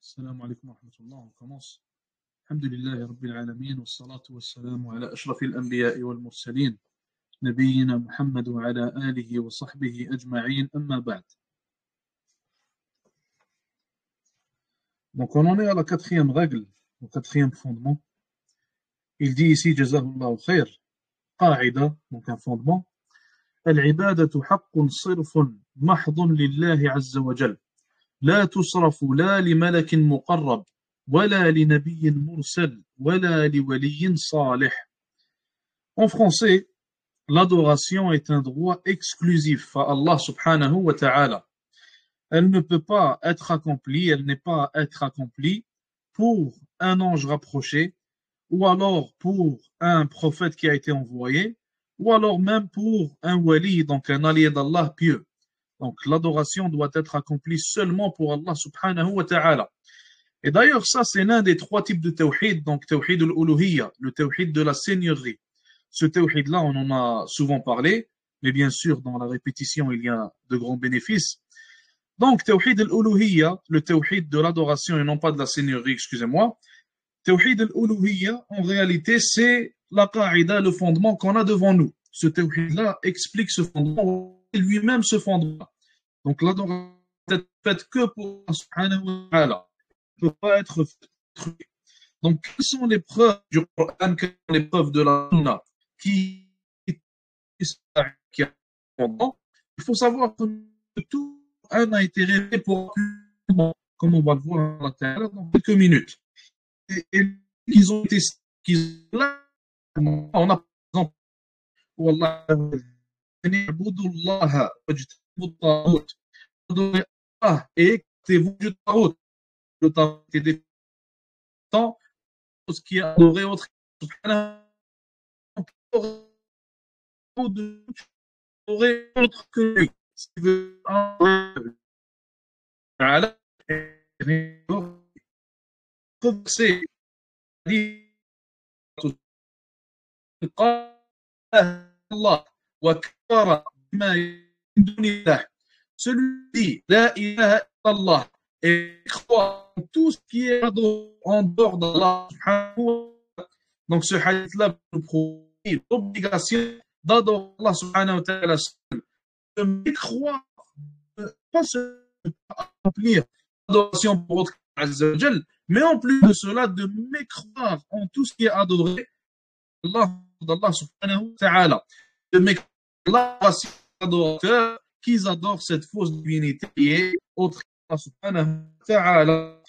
السلام عليكم ورحمة الله. On commence. الحمد لله رب العالمين والصلاة والسلام على أشرف الأنبياء والمرسلين نبينا محمد وعلى آله وصحبه أجمعين أما بعد. Donc on en est à la quatrième règle, au quatrième fondement. Il dit ici Jazahullahu khair, قاعدة, donc un fondement. العبادة حق صرف محض لله عز وجل لا تصرف لا لملك مقرب ولا لنبي مرسل ولا لولي صالح. En français, l'adoration est un droit exclusif à Allah subhanahu wa ta'ala. Elle ne peut pas être accomplie, elle n'est pas à être accomplie pour un ange rapproché, ou alors pour un prophète qui a été envoyé, ou alors même pour un wali, donc un allié d'Allah pieux. Donc l'adoration doit être accomplie seulement pour Allah subhanahu wa ta'ala. Et d'ailleurs, ça c'est l'un des trois types de tawhid, donc tawhid al-uluhiyya, le tawhid de la seigneurie. Ce tawhid-là, on en a souvent parlé, mais bien sûr, dans la répétition, il y a de grands bénéfices. Donc, tawhid al-uluhiyya, le tawhid de l'adoration et non pas de la seigneurie, excusez-moi. Tawhid al-uluhiyya, en réalité, c'est la qa'ida, le fondement qu'on a devant nous. Ce tawhid-là explique ce fondement, et lui-même ce fondement. Donc, l'adoration n'est faite que pour Allah subhanahu wa ta'ala. Elle ne peut pas être faite. Donc, quelles sont les preuves du Coran, quelles sont les preuves de la Sunna qui a un fondement? Il faut savoir que tout a été révélé pour comme on va le voir dans quelques minutes. Et ils ont été on a par exemple Wallah Allah et écoutez-vous du tarot. Le tarot est des temps ce qui a adoré autre autre que lui. Ce qui veut c'est Allah وكفر بما من دون الله. Celui qui dit la ilaha illallah et croit en tout ce qui est en dehors d'Allah. Donc ce hadith-là nous prouve l'obligation d'adorer Allah subhanahu wa ta'ala seul, de mécroire, pas seulement accomplir l'adoration pour autre qu'Azza wa Jal, mais en plus de cela, de mécroire en tout ce qui est adoré d'Allah subhanahu wa ta'ala, de mécroire l'adoration adorateurs qu'ils adorent cette fausse divinité qui est autre qu'Allah subhanahu wa ta'ala.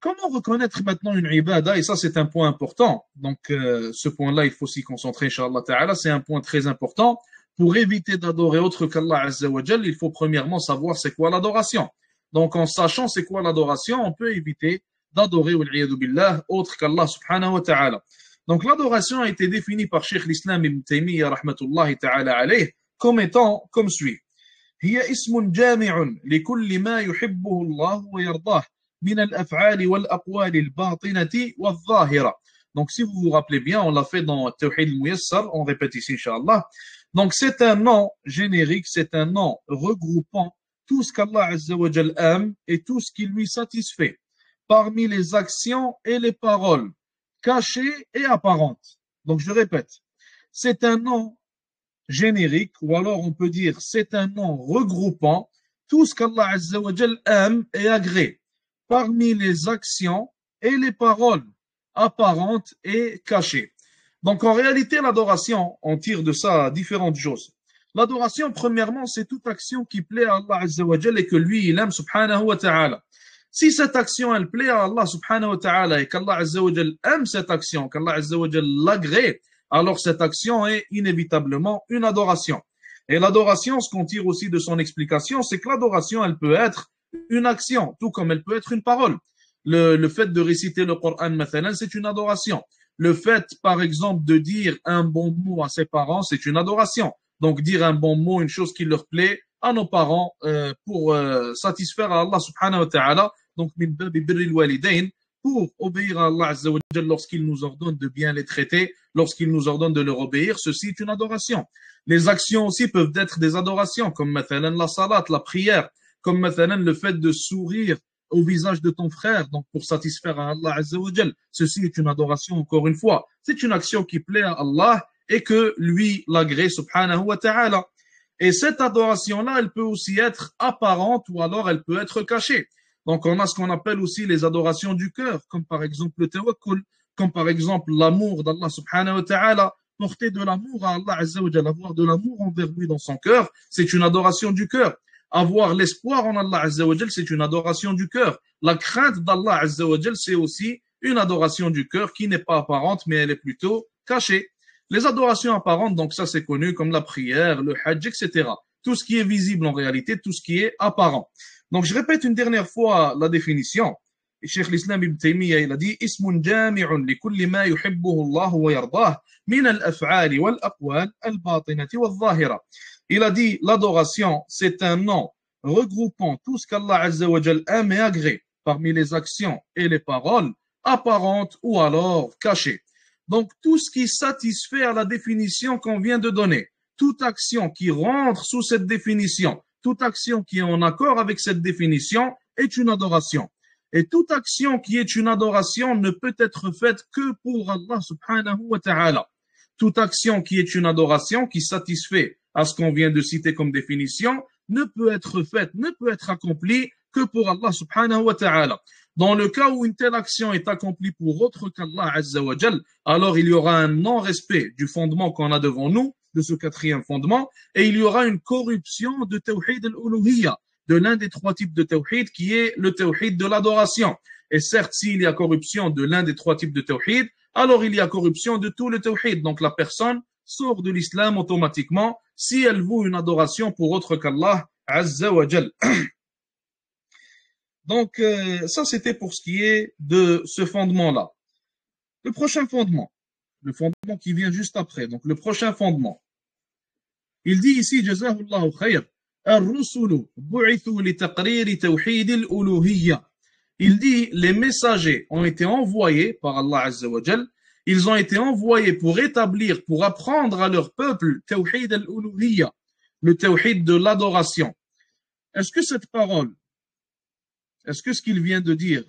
Comment reconnaître maintenant une ibada? Et ça, c'est un point important. Donc, ce point-là, il faut s'y concentrer, Inch'Allah ta'ala. C'est un point très important. Pour éviter d'adorer autre qu'Allah Azza wa Jal, il faut premièrement savoir c'est quoi l'adoration. Donc, en sachant c'est quoi l'adoration, on peut éviter d'adorer, wal-'iyadu billah, autre qu'Allah subhanahu wa ta'ala. Donc, l'adoration a été définie par Cheikh l'Islam Ibn Taymiyyah, rahmatullahi ta'ala alayh, comme étant comme suit. هي اسم جامع لكل ما يحبه الله ويرضاه من الأفعال والأقوال الباطنة والظاهرة. Donc, si vous vous rappelez bien, on l'a fait dans Tawhid al-Muyassar, on répète ici, Inch'Allah. Donc, c'est un nom générique, c'est un nom regroupant tout ce qu'Allah Azza wa Jal aime et tout ce qui lui satisfait, parmi les actions et les paroles, cachées et apparentes. Donc, je répète, c'est un nom générique, ou alors on peut dire c'est un nom regroupant tout ce qu'Allah Azza wa Jal aime et agrée, parmi les actions et les paroles apparentes et cachées. Donc en réalité, l'adoration, on tire de ça différentes choses. L'adoration, premièrement, c'est toute action qui plaît à Allah Azza wa Jal et que lui, il aime subhanahu wa ta'ala. Si cette action, elle plaît à Allah subhanahu wa ta'ala et qu'Allah Azza wa Jal aime cette action, qu'Allah Azza wa Jal l'agrée, alors cette action est inévitablement une adoration. Et l'adoration, ce qu'on tire aussi de son explication, c'est que l'adoration, elle peut être une action, tout comme elle peut être une parole. Le fait de réciter le Coran, mathalan, c'est une adoration. Le fait, par exemple, de dire un bon mot à ses parents, c'est une adoration. Donc, dire un bon mot, une chose qui leur plaît à nos parents pour satisfaire à Allah subhanahu wa ta'ala. Donc, min babi birril walidain, pour obéir à Allah Azza wa Jal lorsqu'il nous ordonne de bien les traiter, lorsqu'il nous ordonne de leur obéir, ceci est une adoration. Les actions aussi peuvent être des adorations, comme mathalan la salat, la prière, comme mathalan le fait de sourire au visage de ton frère, donc pour satisfaire à Allah Azza wa Jal. Ceci est une adoration, encore une fois. C'est une action qui plaît à Allah et que lui l'agrée, subhanahu wa ta'ala. Et cette adoration-là, elle peut aussi être apparente ou alors elle peut être cachée. Donc on a ce qu'on appelle aussi les adorations du cœur, comme par exemple le tawakkul, comme par exemple l'amour d'Allah subhanahu wa ta'ala. Porter de l'amour à Allah Azza wa Jal, avoir de l'amour envers lui dans son cœur, c'est une adoration du cœur. Avoir l'espoir en Allah Azza wa Jal, c'est une adoration du cœur. La crainte d'Allah Azza wa Jal, c'est aussi une adoration du cœur qui n'est pas apparente, mais elle est plutôt cachée. Les adorations apparentes, donc ça c'est connu comme la prière, le hajj, etc. Tout ce qui est visible en réalité, tout ce qui est apparent. Donc je répète une dernière fois la définition. Cheikh l'Islam Ibn Taymiyyah, il a dit Ismun jami'un li kulli ma yuhibbuhu Allah wa yardah min al-af'ali wal-aqwal al-batinati wal-zahira. Il a dit l'adoration, c'est un nom regroupant tout ce qu'Allah Azza wa Jal aime et agrée parmi les actions et les paroles apparentes ou alors cachées. Donc tout ce qui satisfait à la définition qu'on vient de donner, toute action qui rentre sous cette définition, toute action qui est en accord avec cette définition est une adoration. Et toute action qui est une adoration ne peut être faite que pour Allah subhanahu wa ta'ala. Toute action qui est une adoration, qui satisfait à ce qu'on vient de citer comme définition, ne peut être faite, ne peut être accomplie que pour Allah subhanahu wa ta'ala. Dans le cas où une telle action est accomplie pour autre qu'Allah azza wa jal, alors il y aura un non-respect du fondement qu'on a devant nous, de ce quatrième fondement, et il y aura une corruption de tawhid al-uluhiyya, de l'un des trois types de tawhid qui est le tawhid de l'adoration. Et certes, s'il y a corruption de l'un des trois types de tawhid, alors il y a corruption de tout le tawhid. Donc la personne sort de l'islam automatiquement si elle voue une adoration pour autre qu'Allah azza wa jal. Donc ça c'était pour ce qui est de ce fondement-là. Le prochain fondement, le fondement qui vient juste après, donc le prochain fondement. Il dit ici, Jazahullahu khayr, الرسل بعثوا لتقرير توحيد الألوهية. Il dit, les messagers ont été envoyés par Allah Azza wa Jal, ils ont été envoyés pour établir, pour apprendre à leur peuple Tawhid al-Uluhiyya, le Tawhid de l'adoration. Est-ce que cette parole, est-ce que ce qu'il vient de dire,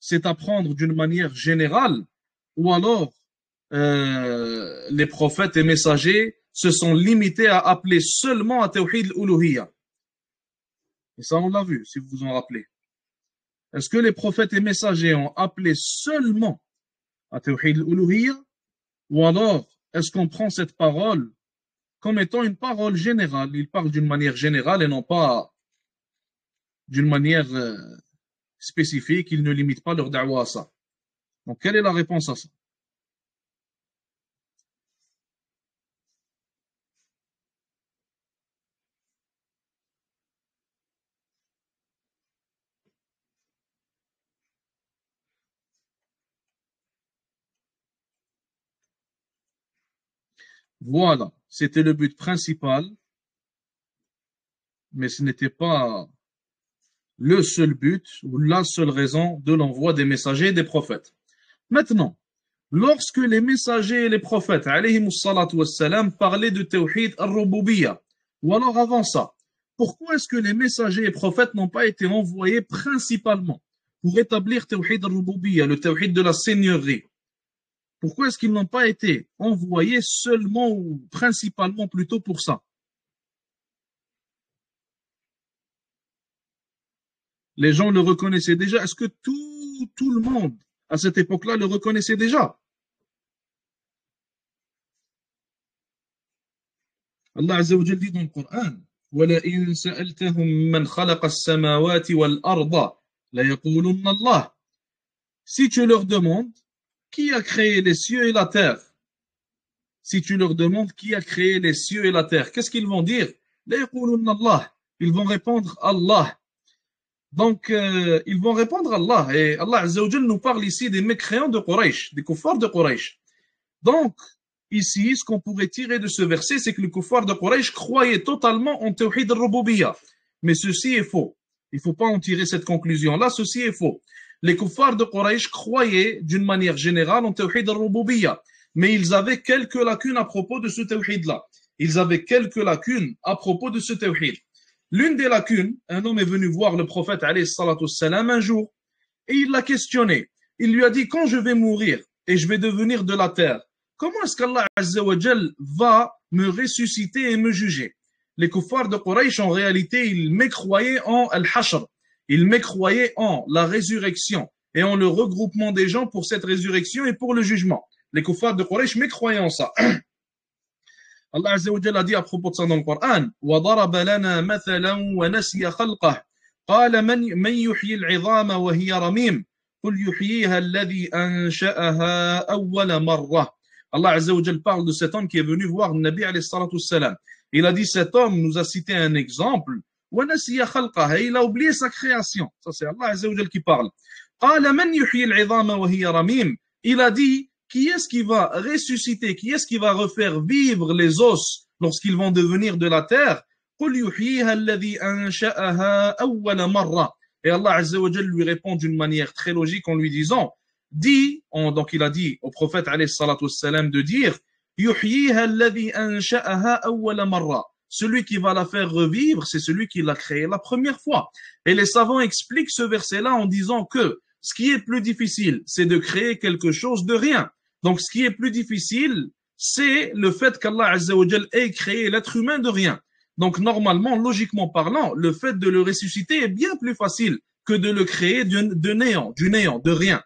c'est apprendre d'une manière générale, ou alors les prophètes et messagers se sont limités à appeler seulement à Tawhid al-Uluhiyya? Et ça, on l'a vu, si vous vous en rappelez. Est-ce que les prophètes et messagers ont appelé seulement à Tawhid al-Uluhiyya, ou alors est-ce qu'on prend cette parole comme étant une parole générale? Il parle d'une manière générale et non pas d'une manière spécifique. Ils ne limitent pas leur da'wa à ça. Donc, quelle est la réponse à ça? Voilà, c'était le but principal, mais ce n'était pas le seul but ou la seule raison de l'envoi des messagers et des prophètes. Maintenant, lorsque les messagers et les prophètes, alayhimus salatu wassalam, parlaient de Tawhid al-Rububiyya, ou alors avant ça, pourquoi est-ce que les messagers et prophètes n'ont pas été envoyés principalement pour établir Tawhid al-Rububiyya, le Tawhid de la seigneurie? Pourquoi est-ce qu'ils n'ont pas été envoyés seulement ou principalement plutôt pour ça? Les gens le reconnaissaient déjà. Est-ce que tout le monde à cette époque-là le reconnaissait déjà? Allah Azza wa Jalla dit dans le Coran وَلَئِنْ سَأَلْتَهُمْ مَنْ خَلَقَ السَّمَاوَاتِ وَالْأَرْضَ لَيَقُولُنَّ اللَّهُ. Si tu leur demandes qui a créé les cieux et la terre, si tu leur demandes qui a créé les cieux et la terre, qu'est-ce qu'ils vont dire? لَيَقُولُنَّ اللَّهُ. Ils vont répondre Allah. Donc, ils vont répondre Allah. Et Allah Azza wa Jalla nous parle ici des mécréants de Quraysh, des kuffars de Quraysh. Donc, ici, ce qu'on pourrait tirer de ce verset, c'est que les kuffars de Quraysh croyaient totalement en Tawhid al-Rububiyya. Mais ceci est faux. Il ne faut pas en tirer cette conclusion-là, ceci est faux. Les kuffars de Quraysh croyaient d'une manière générale en Tawhid al-Rububiyya. Mais ils avaient quelques lacunes à propos de ce Tawhid-là. Ils avaient quelques lacunes à propos de ce Tawhid. L'une des lacunes, un homme est venu voir le prophète alayhi salatu wassalam un jour et il l'a questionné. Il lui a dit, quand je vais mourir et je vais devenir de la terre, comment est-ce qu'Allah Azza wa Jal va me ressusciter et me juger? Les kuffars de Quraysh, en réalité, ils mécroyaient en Al-Hashr. Ils mécroyaient en la résurrection et en le regroupement des gens pour cette résurrection et pour le jugement. Les kuffars de Quraysh mécroyaient en ça. Allah Azza wa Jalla a dit à propos de ça dans le Coran, وَضَرَبَ لَنَا مَثَلًا وَنَسِيَ خَلْقَهُ قال من يحيي العظام وهي رميم قل يحييها الذي أنشأها أول مرة. Allah Azza wa Jalla parle de cet homme qui est venu voir le Nabi alayhi salatu wassalam. Il a dit, cet homme nous a cité un exemple, ونسي خلقه, et il a oublié sa création. Ça c'est Allah Azza wa Jalla qui parle. قال من يحيي العظام وهي رميم. Il a dit, qui est-ce qui va ressusciter, qui est-ce qui va refaire vivre les os lorsqu'ils vont devenir de la terre? قل يحييها الذي أنشأها أول مرة. Et Allah Azza wa Jalla lui répond d'une manière très logique en lui disant, dis, donc il a dit au prophète alayhi salatu wassalam de dire, يحييها الذي أنشأها أول مرة. Celui qui va la faire revivre, c'est celui qui l'a créée la première fois. Et les savants expliquent ce verset-là en disant que ce qui est plus difficile, c'est de créer quelque chose de rien. Donc, ce qui est plus difficile, c'est le fait qu'Allah Azza wa Jal ait créé l'être humain de rien. Donc, normalement, logiquement parlant, le fait de le ressusciter est bien plus facile que de le créer de néant, du néant, de rien.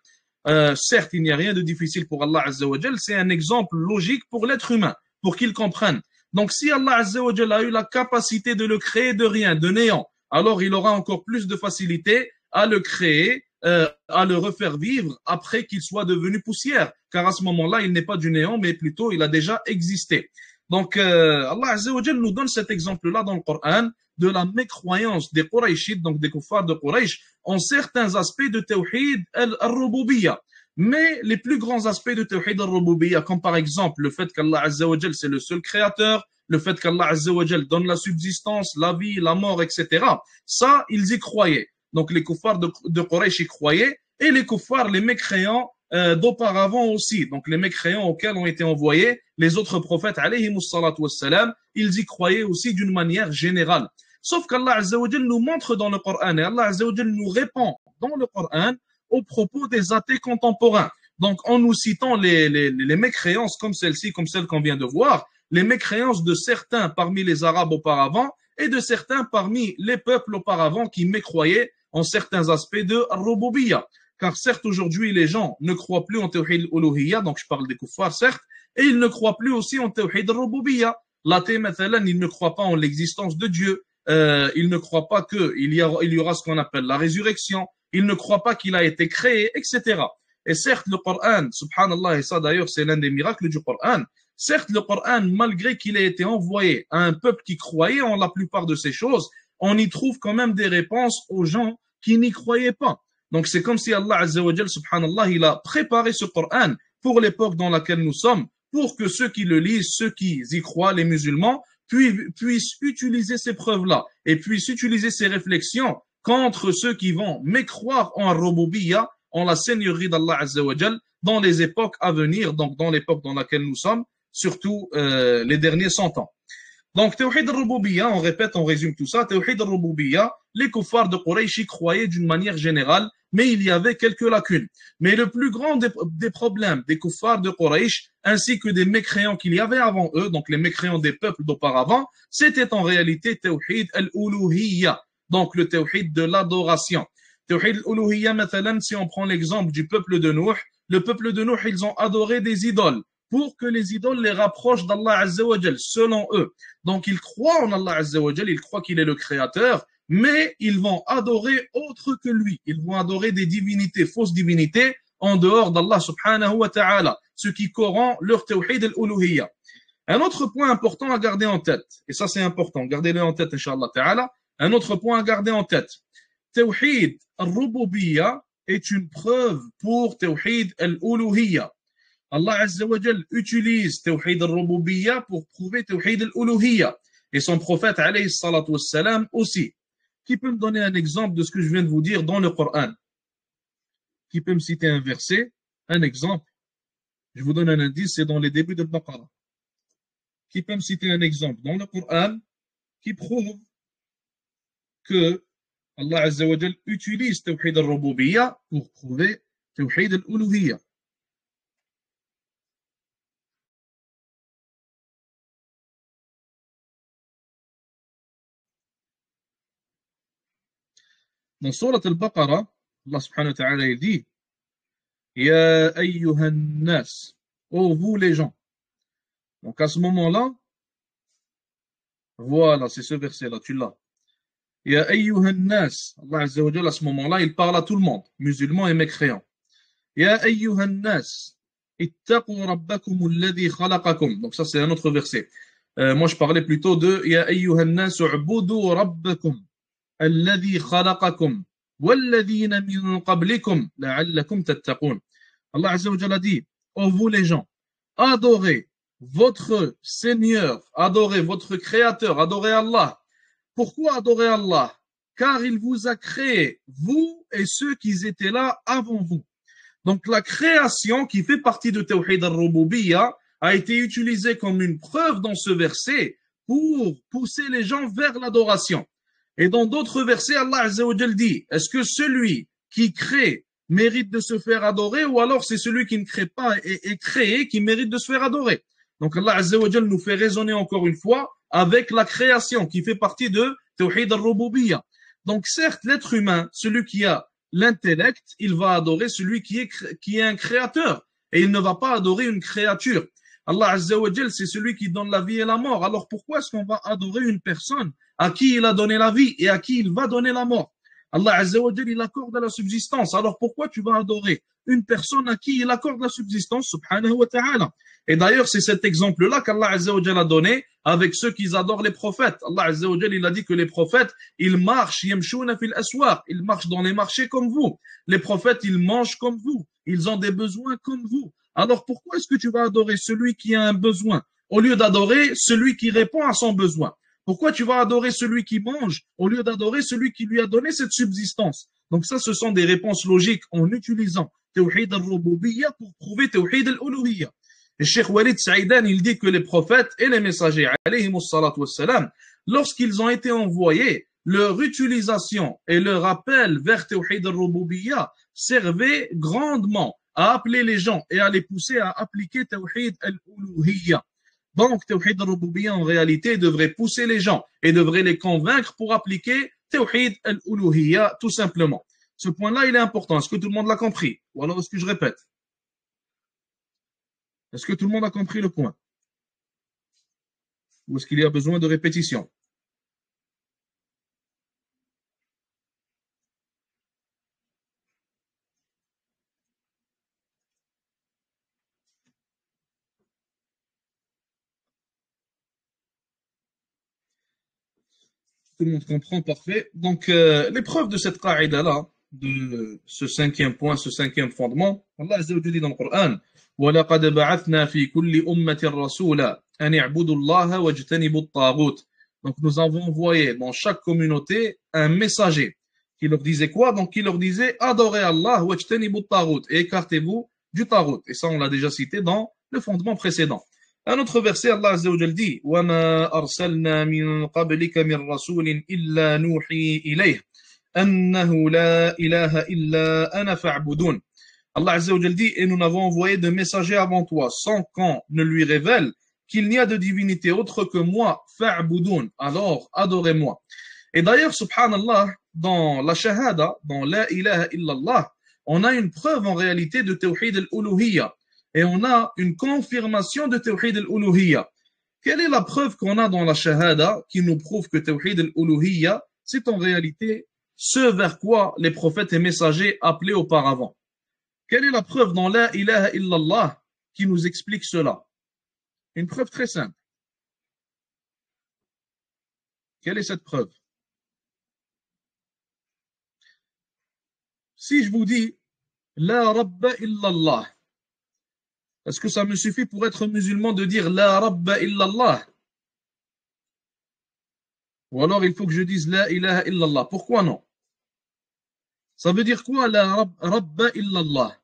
Certes, il n'y a rien de difficile pour Allah Azza wa Jal, c'est un exemple logique pour l'être humain, pour qu'il comprenne. Donc, si Allah Azza wa Jal a eu la capacité de le créer de rien, de néant, alors il aura encore plus de facilité à le créer, à le refaire vivre après qu'il soit devenu poussière. Car à ce moment-là, il n'est pas du néant, mais plutôt il a déjà existé. Donc, Allah Azza wa Jal nous donne cet exemple-là dans le Coran de la mécroyance des Qurayshites, donc des kuffars de Quraysh, en certains aspects de Tawhid al-Rububiyya. Mais les plus grands aspects de Tawhid al-Rububiyya, comme par exemple le fait qu'Allah Azza wa Jal c'est le seul créateur, le fait qu'Allah Azza wa Jal donne la subsistance, la vie, la mort, etc. Ça, ils y croyaient. Donc les kuffars de Quraysh y croyaient, et les kuffars, les mécréants d'auparavant aussi, donc les mécréants auxquels ont été envoyés les autres prophètes, alayhimus salatu wassalam, ils y croyaient aussi d'une manière générale. Sauf qu'Allah Azza wa Jal nous montre dans le Coran, et Allah Azza wa Jal nous répond dans le Coran au propos des athées contemporains. Donc en nous citant les mécréances comme celle-ci, comme celle qu'on vient de voir, les mécréances de certains parmi les Arabes auparavant, et de certains parmi les peuples auparavant qui mécroyaient en certains aspects de Rububiyya. Car certes, aujourd'hui, les gens ne croient plus en Tawhid al-Uluhiyya, donc je parle des kuffars, certes, et ils ne croient plus aussi en Tawhid al-Rububiyya. L'athée, mathalan, il ne croit pas en l'existence de Dieu, il ne croit pas qu'il y aura ce qu'on appelle la résurrection, il ne croit pas qu'il a été créé, etc. Et certes, le Coran, subhanallah, et ça d'ailleurs, c'est l'un des miracles du Coran, certes, le Coran, malgré qu'il ait été envoyé à un peuple qui croyait en la plupart de ces choses, on y trouve quand même des réponses aux gens qui n'y croyaient pas. Donc c'est comme si Allah Azza wa Jal, subhanallah, il a préparé ce Coran pour l'époque dans laquelle nous sommes, pour que ceux qui le lisent, ceux qui y croient, les musulmans, puissent utiliser ces preuves-là et puissent utiliser ces réflexions contre ceux qui vont mécroire en Rububiyya, en la seigneurie d'Allah Azza wa Jal, dans les époques à venir, donc dans l'époque dans laquelle nous sommes, surtout les derniers 100 ans. Donc, Tawhid al-Rububiyya, on répète, on résume tout ça. Tawhid al-Rububiyya, les kuffars de Quraysh y croyaient d'une manière générale, mais il y avait quelques lacunes. Mais le plus grand des problèmes des kuffars de Quraysh, ainsi que des mécréants qu'il y avait avant eux, donc les mécréants des peuples d'auparavant, c'était en réalité Tawhid al-Uluhiyya, donc le Tawhid de l'adoration. Tawhid al-Uluhiyya, mathalan, si on prend l'exemple du peuple de Nuh, le peuple de Nuh, ils ont adoré des idoles pour que les idoles les rapprochent d'Allah Azza wa Jal, selon eux. Donc ils croient en Allah Azza wa Jal, ils croient qu'il est le créateur, mais ils vont adorer autre que lui. Ils vont adorer des divinités, fausses divinités, en dehors d'Allah subhanahu wa ta'ala, ce qui corrompt leur tawhid al-uluhiyya. Un autre point important à garder en tête, et ça c'est important, gardez-le en tête, inshallah ta'ala, un autre point à garder en tête. Tawhid al-rububiyya est une preuve pour tawhid al-uluhiyya. Allah Azza wa Jal utilise Tawhid al-Rububiyya pour prouver Tawhid al-Uluhiyya. Et son prophète, alayhi salatu wassalam, aussi. Qui peut me donner un exemple de ce que je viens de vous dire dans le Coran? Qui peut me citer un verset, un exemple? Je vous donne un indice, c'est dans les débuts de Baqarah. Qui peut me citer un exemple dans le Coran qui prouve que Allah Azza wa Jal utilise Tawhid al-Rububiyya pour prouver Tawhid al-Uluhiyya. Dans Surat al-Baqarah, Allah subhanahu wa ta'ala il dit Ya ayyuhan nas, ô vous les gens. Donc à ce moment-là, voilà, c'est ce verset-là, tu l'as. Ya ayyuhan nas, Allah Azza wa Jal à ce moment-là, il parle à tout le monde, musulmans et mécréants. Ya ayyuhan nas, ittaqu rabbakum alladhi khalaqakum. Donc ça c'est un autre verset. Moi je parlais plutôt de Ya ayyuhan nas, u'budu rabbakum alladhi khalaqakum walladhina min qablikum la'allakum tattaqun. Allah Azza wa Jalla dit, ô vous les gens, adorez votre Seigneur, adorez votre Créateur, adorez Allah. Pourquoi adorer Allah? Car il vous a créé, vous et ceux qui étaient là avant vous. Donc la création qui fait partie de Tawhid al-Rububiyya a été utilisée comme une preuve dans ce verset pour pousser les gens vers l'adoration. Et dans d'autres versets, Allah Azza wa Jalla dit, est-ce que celui qui crée mérite de se faire adorer ou alors c'est celui qui ne crée pas et est créé qui mérite de se faire adorer? Donc Allah Azza wa Jalla nous fait raisonner encore une fois avec la création qui fait partie de Tawhid al-Rububiyya. Donc certes, l'être humain, celui qui a l'intellect, il va adorer celui qui est un créateur et il ne va pas adorer une créature. Allah Azza wa Jalla, c'est celui qui donne la vie et la mort. Alors pourquoi est-ce qu'on va adorer une personne à qui il a donné la vie et à qui il va donner la mort? Allah Azza wa Jalla, il accorde la subsistance. Alors pourquoi tu vas adorer une personne à qui il accorde la subsistance, subhanahu wa ta'ala? Et d'ailleurs, c'est cet exemple-là qu'Allah Azza wa Jalla a donné avec ceux qui adorent les prophètes. Allah Azza wa Jalla, il a dit que les prophètes, ils marchent, yamshuna fil aswaq, ils marchent dans les marchés comme vous. Les prophètes, ils mangent comme vous. Ils ont des besoins comme vous. Alors pourquoi est-ce que tu vas adorer celui qui a un besoin au lieu d'adorer celui qui répond à son besoin? Pourquoi tu vas adorer celui qui mange au lieu d'adorer celui qui lui a donné cette subsistance? Donc ça, ce sont des réponses logiques en utilisant Tawhid al-Rububiyya pour prouver Tawhid al-Uluhiyya. Et Cheikh Walid Saïdan, il dit que les prophètes et les messagers, alayhimus salatu wassalam, lorsqu'ils ont été envoyés, leur utilisation et leur appel vers Tawhid al-Rububiyya servait grandement à appeler les gens et à les pousser à appliquer Tawhid al-Uluhiyya. Donc, Tawhid al-Rububiyya, en réalité, devrait pousser les gens et devrait les convaincre pour appliquer Tawhid al-Uluhiyya, tout simplement. Ce point-là, il est important. Est-ce que tout le monde l'a compris? Ou alors, est-ce que je répète? Est-ce que tout le monde a compris le point? Ou est-ce qu'il y a besoin de répétition? Tout le monde comprend, parfait. Donc, l'épreuve de cette qaïda-là, de ce cinquième point, ce cinquième fondement, Allah Azza wa Jalla dit dans le Coran, وَلَقَدْ بَعَثْنَا فِي كُلِّ أُمَّةٍ رَسُولًا أَنِ اعْبُدُوا اللَّهَ وَاجْتَنِبُوا الطَّاغُوتَ. Donc, nous avons envoyé dans chaque communauté un messager qui leur disait quoi? Donc, qui leur disait adorez Allah wajtanibu at-taghut et écartez-vous du taghut. Et ça, on l'a déjà cité dans le fondement précédent. Un autre verset, Allah Azza wa Jalla dit وَمَا أَرْسَلْنَا مِن قَبْلِكَ مِن رَّسُولٍ إِلَّا نُوحِي إِلَيْهِ أَنَّهُ لَا إِلَهَ إِلَّا أَنَا فَاعْبُدُونِ. Allah Azza wa Jalla dit et nous n'avons envoyé de messagers avant toi sans qu'on ne lui révèle qu'il n'y a de divinité autre que moi, fa'budun, alors adorez-moi. Et d'ailleurs, subhanallah, dans la shahada, dans la ilaha illallah, on a une preuve en réalité de tawhid al-uluhiyya et on a une confirmation de tawhid al-uluhiyya. Quelle est la preuve qu'on a dans la shahada qui nous prouve que tawhid al-uluhiyya, c'est en réalité ce vers quoi les prophètes et messagers appelaient auparavant? Quelle est la preuve dans la ilaha illallah qui nous explique cela? Une preuve très simple. Quelle est cette preuve? Si je vous dis La Rabba illallah, est-ce que ça me suffit pour être musulman de dire La Rabba illallah? Ou alors il faut que je dise La ilaha illallah. Pourquoi non? Ça veut dire quoi La Rabba illallah?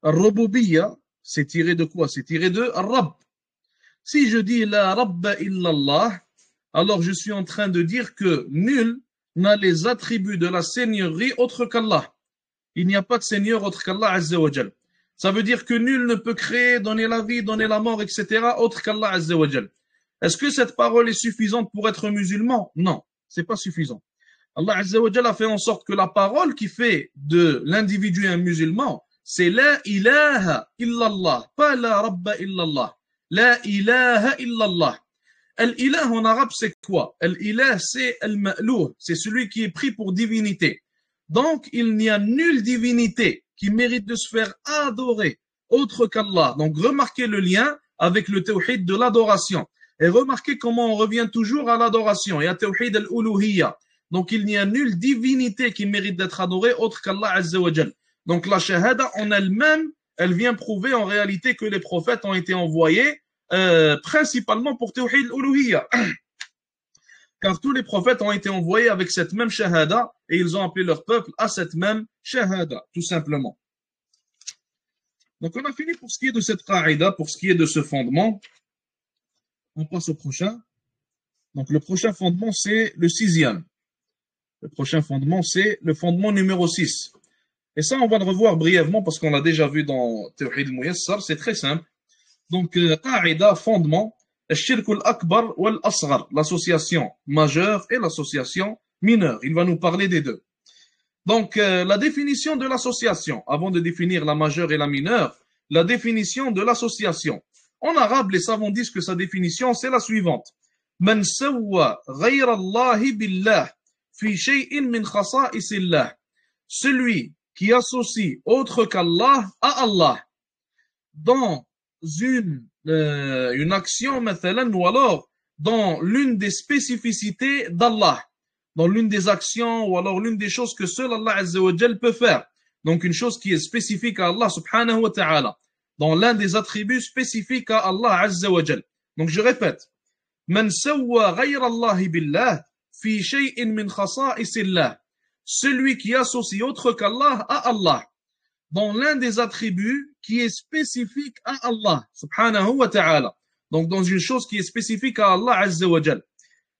Al-Rububiyya, c'est tiré de quoi? C'est tiré de Rabb. Si je dis la Rabba illallah, alors je suis en train de dire que nul n'a les attributs de la seigneurie autre qu'Allah. Il n'y a pas de seigneur autre qu'Allah Azza wa Jal. Ça veut dire que nul ne peut créer, donner la vie, donner la mort, etc. autre qu'Allah Azza wa Jal. Est-ce que cette parole est suffisante pour être musulman? Non, c'est pas suffisant. Allah Azza wa Jal a fait en sorte que la parole qui fait de l'individu un musulman, c'est la ilaha illallah, pas la rabba illallah. La ilaha illallah. Al-ilah en arabe, c'est quoi? Al-ilah, c'est al-ma'louh, c'est celui qui est pris pour divinité. Donc, il n'y a nulle divinité qui mérite de se faire adorer autre qu'Allah. Donc, remarquez le lien avec le tawhid de l'adoration. Et remarquez comment on revient toujours à l'adoration et à tawhid al-uluhiyya. Donc, il n'y a nulle divinité qui mérite d'être adorée autre qu'Allah Azza wa Jal. Donc, la shahada en elle-même, elle vient prouver en réalité que les prophètes ont été envoyés principalement pour tawhid al-uluhiyya. Car tous les prophètes ont été envoyés avec cette même shahada et ils ont appelé leur peuple à cette même shahada, tout simplement. Donc, on a fini pour ce qui est de cette qa'ida, pour ce qui est de ce fondement. On passe au prochain. Donc, le prochain fondement, c'est le 6e. Le prochain fondement, c'est le fondement numéro 6. Et ça, on va le revoir brièvement parce qu'on l'a déjà vu dans Tawhid al-Muyassar. C'est très simple. Donc, qa'ida, fondement, الشرك الأكبر والأصغر, l'association majeure et l'association mineure. Il va nous parler des deux. Donc, la définition de l'association, avant de définir la majeure et la mineure, la définition de l'association. En arabe, les savants disent que sa définition, c'est la suivante. من سوى غير الله بالله في شيء من خصائص الله. Celui qui associe autre qu'Allah à Allah dans une action, مثلا, ou alors dans l'une des spécificités d'Allah, dans l'une des actions ou alors l'une des choses que seul Allah Azza wa Jal peut faire. Donc une chose qui est spécifique à Allah subhanahu wa ta'ala, dans l'un des attributs spécifiques à Allah Azza wa Jal. Donc je répète, من سوى غير الله بالله في شيء من خصائص الله. Celui qui associe autre qu'Allah à Allah dans l'un des attributs qui est spécifique à Allah subhanahu wa ta'ala. Donc dans une chose qui est spécifique à Allah Azza wa Jal.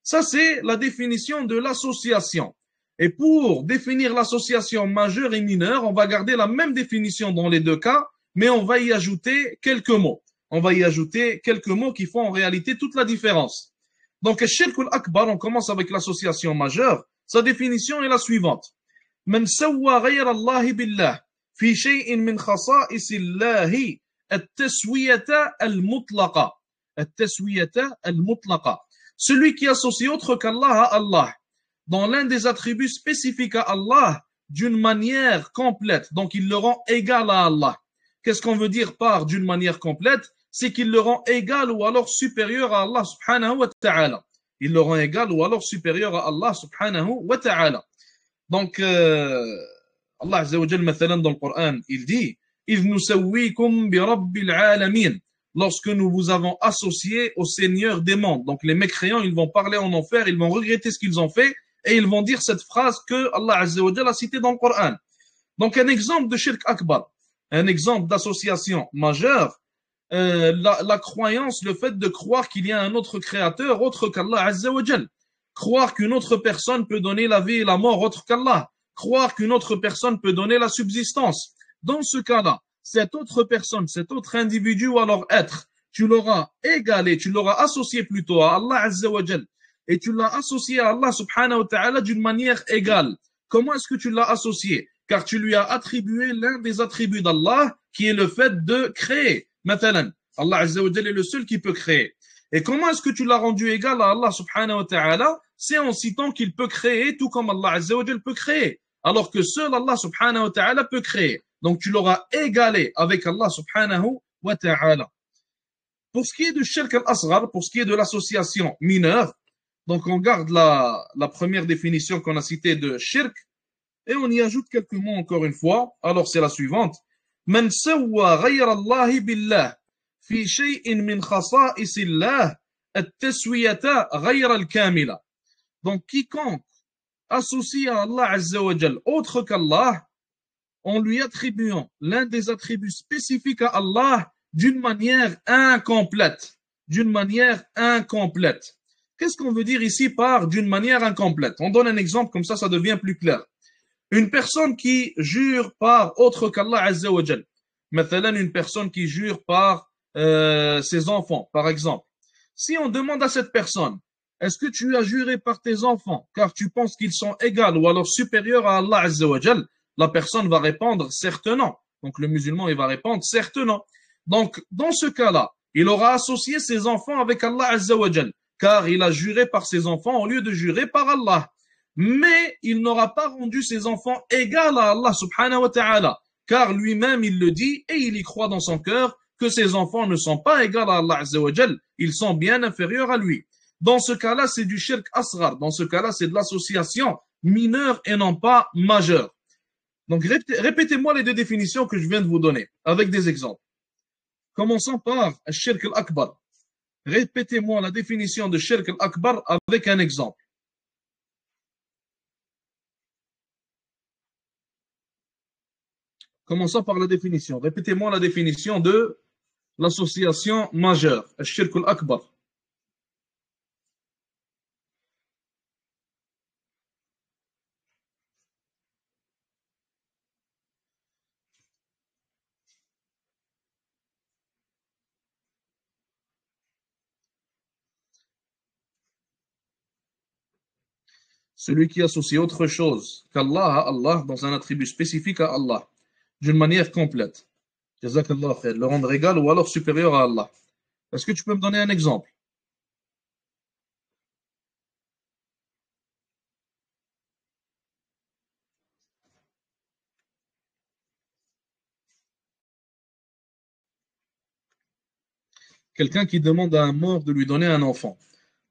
Ça c'est la définition de l'association. Et pour définir l'association majeure et mineure, on va garder la même définition dans les deux cas, mais on va y ajouter quelques mots. On va y ajouter quelques mots qui font en réalité toute la différence. Donc, Shirk al-Akbar, on commence avec l'association majeure. Sa définition est la suivante. من سوى غير الله بالله في شيء من خصائص الله التسوية المطلقة. التسوية المطلقة. Celui qui associe autre qu'Allah à Allah dans l'un des attributs spécifiques à Allah d'une manière complète. Donc, il le rend égal à Allah. Qu'est-ce qu'on veut dire par d'une manière complète? C'est qu'il le rend égal ou alors supérieur à Allah subhanahu wa ta'ala. Il le rend égal ou alors supérieur à Allah subhanahu wa ta'ala. Donc, Allah Azza wa Jal, مثلا, dans le Coran, il dit إِذْ نُسَوِّيكُمْ بِرَبِّ الْعَالَمِينَ. Lorsque nous vous avons associé au Seigneur des mondes. Donc, les mécréants, ils vont parler en enfer, ils vont regretter ce qu'ils ont fait et ils vont dire cette phrase que Allah Azza wa Jal a citée dans le Coran. Donc, un exemple de shirk akbar, un exemple d'association majeure, la croyance, le fait de croire qu'il y a un autre créateur autre qu'Allah Azza wa Jal. Croire qu'une autre personne peut donner la vie et la mort autre qu'Allah. Croire qu'une autre personne peut donner la subsistance. Dans ce cas-là, cette autre personne, cet autre individu ou alors être, tu l'auras égalé, tu l'auras associé plutôt à Allah Azza wa Jal. Et tu l'as associé à Allah subhanahu wa ta'ala d'une manière égale. Comment est-ce que tu l'as associé? Car tu lui as attribué l'un des attributs d'Allah qui est le fait de créer. Maintenant, Allah Azza wa Jal est le seul qui peut créer. Et comment est-ce que tu l'as rendu égal à Allah subhanahu wa ta'ala? C'est en citant qu'il peut créer tout comme Allah Azza wa Jal peut créer. Alors que seul Allah subhanahu wa ta'ala peut créer. Donc tu l'auras égalé avec Allah subhanahu wa ta'ala. Pour ce qui est du shirk al-asghar, pour ce qui est de l'association mineure, donc on garde la première définition qu'on a citée de shirk et on y ajoute quelques mots encore une fois. Alors c'est la suivante. من سوى غير الله بالله في شيء من خصائص الله التسوية غير الكاملة. Donc quiconque associe à Allah Azza wa Jal autre qu'Allah en lui attribuant l'un des attributs spécifiques à Allah d'une manière incomplète. d'une manière incomplète. Qu'est-ce qu'on veut dire ici par d'une manière incomplète? On donne un exemple, comme ça devient plus clair. Une personne qui jure par autre qu'Allah Azza wa Jal. Mathalan, une personne qui jure par ses enfants, par exemple. Si on demande à cette personne, est-ce que tu as juré par tes enfants car tu penses qu'ils sont égaux ou alors supérieurs à Allah Azza wa Jal? La personne va répondre certes non. Donc le musulman, il va répondre certes non. Donc dans ce cas-là, il aura associé ses enfants avec Allah Azza wa Jal car il a juré par ses enfants au lieu de jurer par Allah. Mais il n'aura pas rendu ses enfants égaux à Allah subhanahu wa ta'ala, car lui-même il le dit et il y croit dans son cœur que ses enfants ne sont pas égaux à Allah azza wa jal, ils sont bien inférieurs à lui. Dans ce cas-là, c'est du shirk asghar, dans ce cas-là, c'est de l'association mineure et non pas majeure. Donc répétez-moi les deux définitions que je viens de vous donner, avec des exemples. Commençons par shirk al-akbar. Répétez-moi la définition de shirk al-akbar avec un exemple. Commençons par la définition. Répétez-moi la définition de l'association majeure, al-shirk al-akbar. Celui qui associe autre chose qu'Allah à Allah dans un attribut spécifique à Allah, d'une manière complète. Jazakallah khair. Le rendre égal ou alors supérieur à Allah. Est-ce que tu peux me donner un exemple? Quelqu'un qui demande à un mort de lui donner un enfant.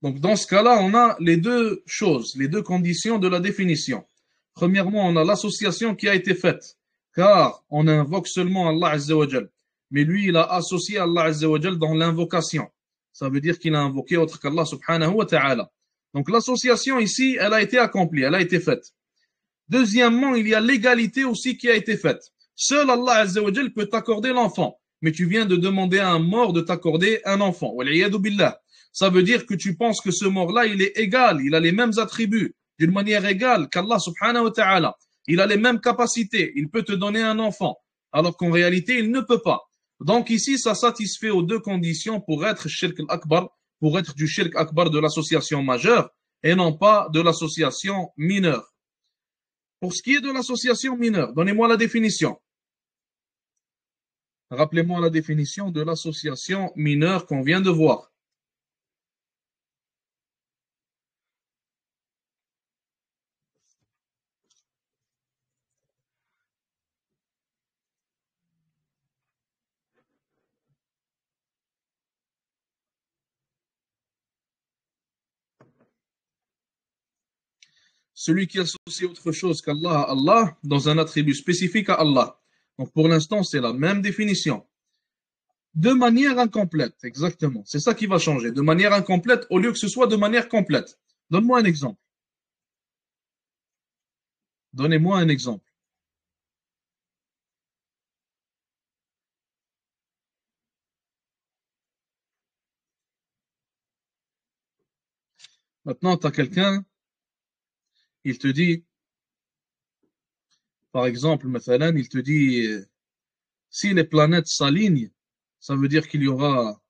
Donc dans ce cas-là, on a les deux choses, les deux conditions de la définition. Premièrement, on a l'association qui a été faite, car on invoque seulement Allah Azza wa Jal. Mais lui, il a associé Allah Azza wa Jal dans l'invocation. Ça veut dire qu'il a invoqué autre qu'Allah subhanahu wa ta'ala. Donc l'association ici, elle a été accomplie, elle a été faite. Deuxièmement, il y a l'égalité aussi qui a été faite. Seul Allah Azza wa Jal peut t'accorder l'enfant. Mais tu viens de demander à un mort de t'accorder un enfant. Billah. Ça veut dire que tu penses que ce mort-là, il est égal, il a les mêmes attributs, d'une manière égale qu'Allah subhanahu wa ta'ala. Il a les mêmes capacités, il peut te donner un enfant, alors qu'en réalité, il ne peut pas. Donc ici, ça satisfait aux deux conditions pour être shirk al-akbar, pour être du shirk akbar de l'association majeure, et non pas de l'association mineure. Pour ce qui est de l'association mineure, donnez-moi la définition. Rappelez-moi la définition de l'association mineure qu'on vient de voir. Celui qui associe autre chose qu'Allah à Allah dans un attribut spécifique à Allah. Donc pour l'instant, c'est la même définition. De manière incomplète, exactement. C'est ça qui va changer. De manière incomplète au lieu que ce soit de manière complète. Donne-moi un exemple. Donnez-moi un exemple. Maintenant, tu as quelqu'un, il te dit, par exemple, il te dit, si les planètes s'alignent, ça veut dire qu'il y aura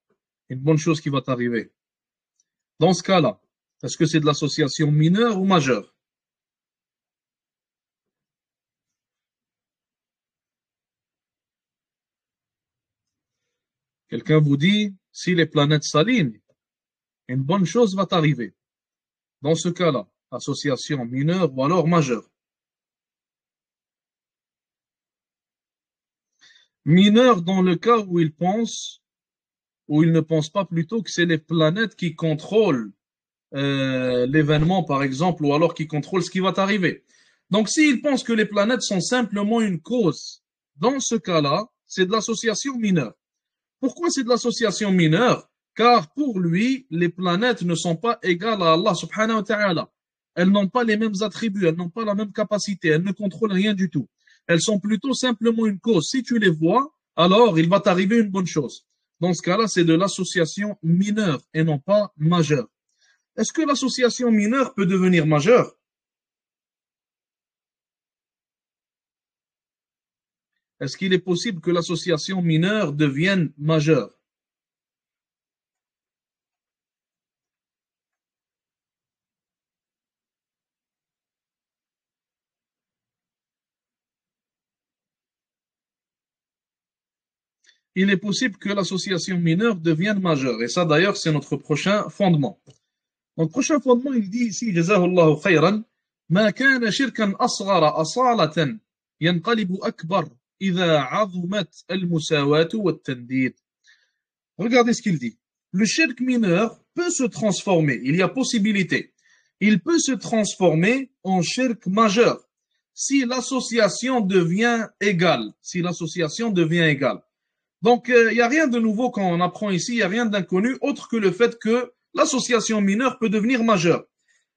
une bonne chose qui va t'arriver. Dans ce cas-là, est-ce que c'est de l'association mineure ou majeure? Quelqu'un vous dit, si les planètes s'alignent, une bonne chose va t'arriver. Dans ce cas-là, association mineure ou alors majeure. Mineur dans le cas où il pense, ou il ne pense pas plutôt que c'est les planètes qui contrôlent l'événement, par exemple, ou alors qui contrôlent ce qui va t'arriver. Donc, s'il pense que les planètes sont simplement une cause, dans ce cas-là, c'est de l'association mineure. Pourquoi c'est de l'association mineure? Car pour lui, les planètes ne sont pas égales à Allah subhanahu wa ta'ala. Elles n'ont pas les mêmes attributs, elles n'ont pas la même capacité, elles ne contrôlent rien du tout. Elles sont plutôt simplement une cause. Si tu les vois, alors il va t'arriver une bonne chose. Dans ce cas-là, c'est de l'association mineure et non pas majeure. Est-ce que l'association mineure peut devenir majeure? Est-ce qu'il est possible que l'association mineure devienne majeure? Il est possible que l'association mineure devienne majeure. Et ça, d'ailleurs, c'est notre prochain fondement. Donc, prochain fondement, il dit ici, Jazahullahu khayran, ما كان شركا أصغر أصالة ينقلب أكبر إذا عظمت المساواة والتنديد. Regardez ce qu'il dit. Le shirk mineur peut se transformer, il y a possibilité. Il peut se transformer en shirk majeur si l'association devient égale. Si l'association devient égale. Donc, il n'y a rien de nouveau qu'on apprend ici, il n'y a rien d'inconnu, autre que le fait que l'association mineure peut devenir majeure.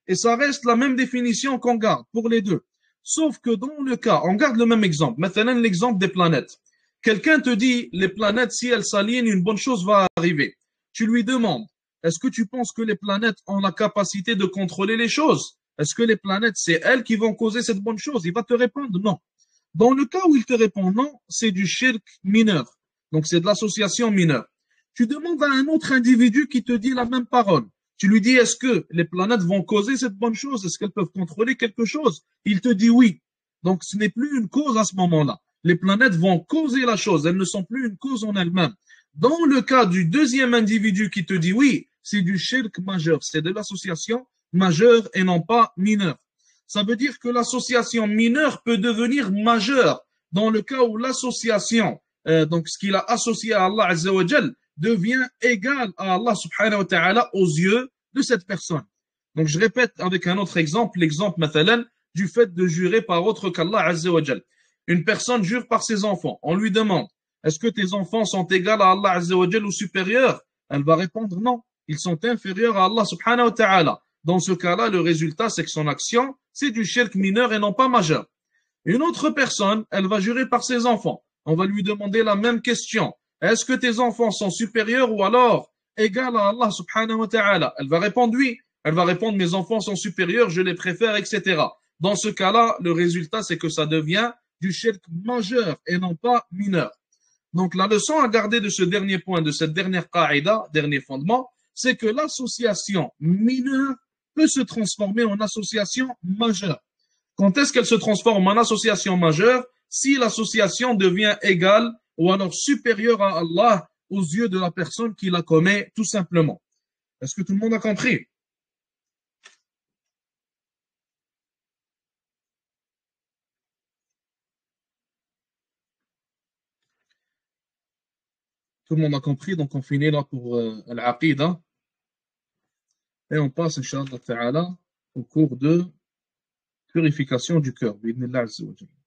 Et ça reste la même définition qu'on garde pour les deux. Sauf que dans le cas, on garde le même exemple. Maintenant, l'exemple des planètes. Quelqu'un te dit, les planètes, si elles s'alignent, une bonne chose va arriver. Tu lui demandes, est-ce que tu penses que les planètes ont la capacité de contrôler les choses? Est-ce que les planètes, c'est elles qui vont causer cette bonne chose? Il va te répondre non. Dans le cas où il te répond non, c'est du shirk mineur. Donc, c'est de l'association mineure. Tu demandes à un autre individu qui te dit la même parole. Tu lui dis, est-ce que les planètes vont causer cette bonne chose? Est-ce qu'elles peuvent contrôler quelque chose? Il te dit oui. Donc, ce n'est plus une cause à ce moment-là. Les planètes vont causer la chose. Elles ne sont plus une cause en elles-mêmes. Dans le cas du deuxième individu qui te dit oui, c'est du shirk majeur. C'est de l'association majeure et non pas mineure. Ça veut dire que l'association mineure peut devenir majeure dans le cas où l'association, donc ce qu'il a associé à Allah Azza wa Jal, devient égal à Allah subhanahu wa ta'ala aux yeux de cette personne. Donc je répète avec un autre exemple, l'exemple mathalan du fait de jurer par autre qu'Allah Azza wa Jal. Une personne jure par ses enfants. On lui demande, est-ce que tes enfants sont égaux à Allah Azza wa Jal ou supérieurs? Elle va répondre non. Ils sont inférieurs à Allah subhanahu wa ta'ala. Dans ce cas-là, le résultat, c'est que son action, c'est du shirk mineur et non pas majeur. Une autre personne, elle va jurer par ses enfants. On va lui demander la même question. Est-ce que tes enfants sont supérieurs ou alors égaux à Allah subhanahu wa ta'ala? Elle va répondre oui. Elle va répondre mes enfants sont supérieurs, je les préfère, etc. Dans ce cas-là, le résultat, c'est que ça devient du shirk majeur et non pas mineur. Donc la leçon à garder de ce dernier point, de cette dernière qaïda, dernier fondement, c'est que l'association mineure peut se transformer en association majeure. Quand est-ce qu'elle se transforme en association majeure? Si l'association devient égale ou alors supérieure à Allah aux yeux de la personne qui la commet tout simplement. Est-ce que tout le monde a compris? Tout le monde a compris, donc on finit là pour l'aqida et on passe, Inch'Allah Ta'ala, au cours de purification du cœur. B'idhnillah Azza wa Jalla.